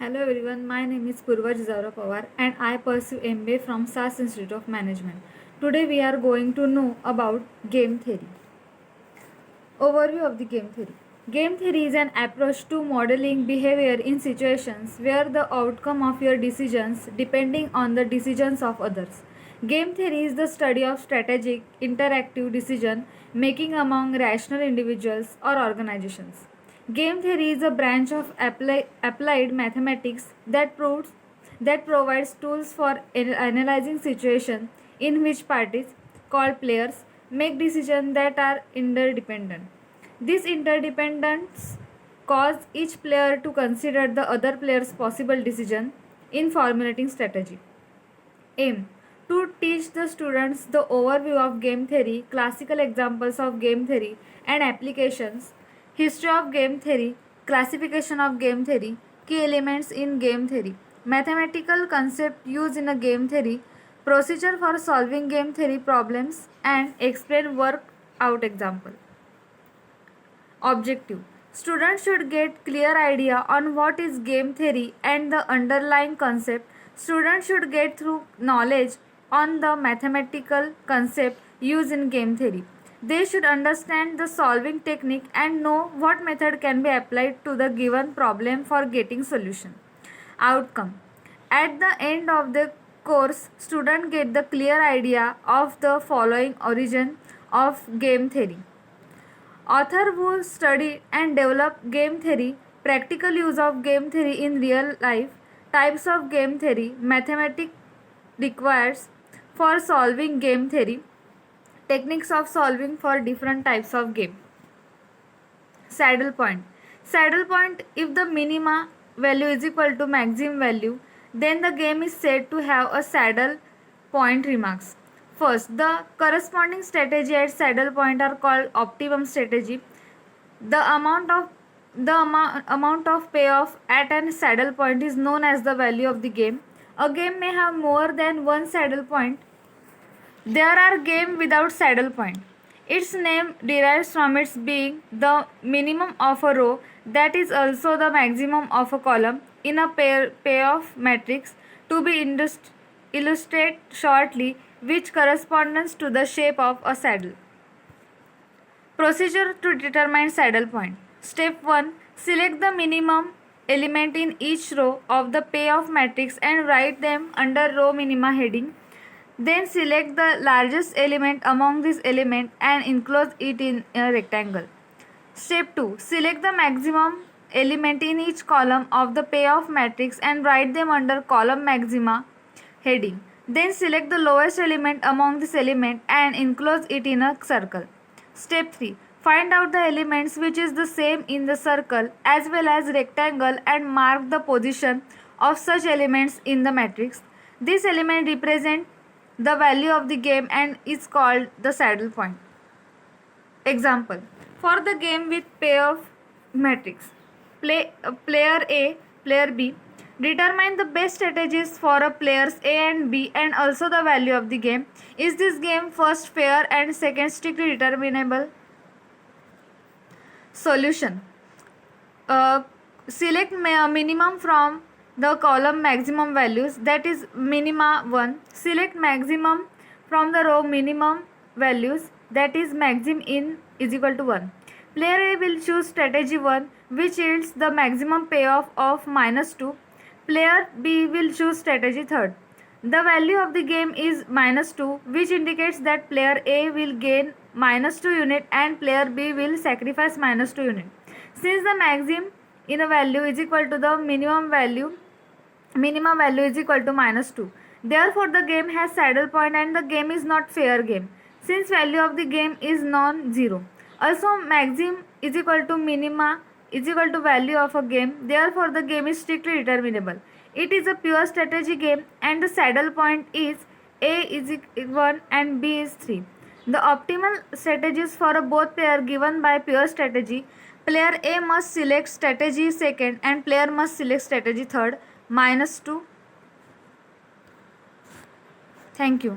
Hello everyone, my name is Purva Jizaura Pawar and I pursue MBA from SAS Institute of Management. Today we are going to know about game theory. Overview of the game theory. Game theory is an approach to modeling behavior in situations where the outcome of your decisions depending on the decisions of others. Game theory is the study of strategic, interactive decision making among rational individuals or organizations. Game theory is a branch of applied mathematics that provides tools for analyzing situations in which parties, called players, make decisions that are interdependent. These interdependence cause each player to consider the other player's possible decision in formulating strategy. Aim to teach the students the overview of game theory, classical examples of game theory and applications, history of game theory, classification of game theory, key elements in game theory, mathematical concept used in a game theory, procedure for solving game theory problems, and explain workout example. Objective: students should get clear idea on what is game theory and the underlying concept. Students should get through knowledge on the mathematical concept used in game theory. They should understand the solving technique and know what method can be applied to the given problem for getting solution. Outcome: at the end of the course, students get the clear idea of the following origin of game theory. Author who studied and developed game theory, practical use of game theory in real life, types of game theory, mathematics requires for solving game theory, techniques of solving for different types of game. Saddle point. Saddle point: if the minima value is equal to maximum value, then the game is said to have a saddle point. Remarks. First, the corresponding strategy at saddle point are called optimum strategy. The amount of payoff at a saddle point is known as the value of the game. A game may have more than one saddle point. There are games without saddle point. Its name derives from its being the minimum of a row that is also the maximum of a column in a payoff matrix to be illustrated shortly, which corresponds to the shape of a saddle. Procedure to determine saddle point. Step 1. Select the minimum element in each row of the payoff matrix and write them under row minima heading. Then select the largest element among these elements and enclose it in a rectangle. Step 2. Select the maximum element in each column of the payoff matrix and write them under column maxima heading. Then select the lowest element among this element and enclose it in a circle. Step 3. Find out the elements which is the same in the circle as well as rectangle and mark the position of such elements in the matrix. This element represents the value of the game and is called the saddle point. Example: for the game with payoff matrix, player A, player B. Determine the best strategies for a players A and B and also the value of the game. Is this game first fair and second strictly determinable? Solution: select minimum from the column maximum values, that is minima 1. Select maximum from the row minimum values, that is maxim in is equal to 1. Player A will choose strategy 1, which yields the maximum payoff of -2. Player B will choose strategy 3rd. The value of the game is -2, which indicates that player A will gain -2 unit and player B will sacrifice -2 unit. Since the maximum in a value is equal to the minimum value is equal to -2. Therefore, the game has saddle point and the game is not fair game, since value of the game is non-zero. Also, maximum is equal to minima is equal to value of a game. Therefore, the game is strictly determinable. It is a pure strategy game and the saddle point is A is 1 and B is 3. The optimal strategies for both player given by pure strategy: player A must select strategy 2nd and player must select strategy 3rd, -2. Thank you.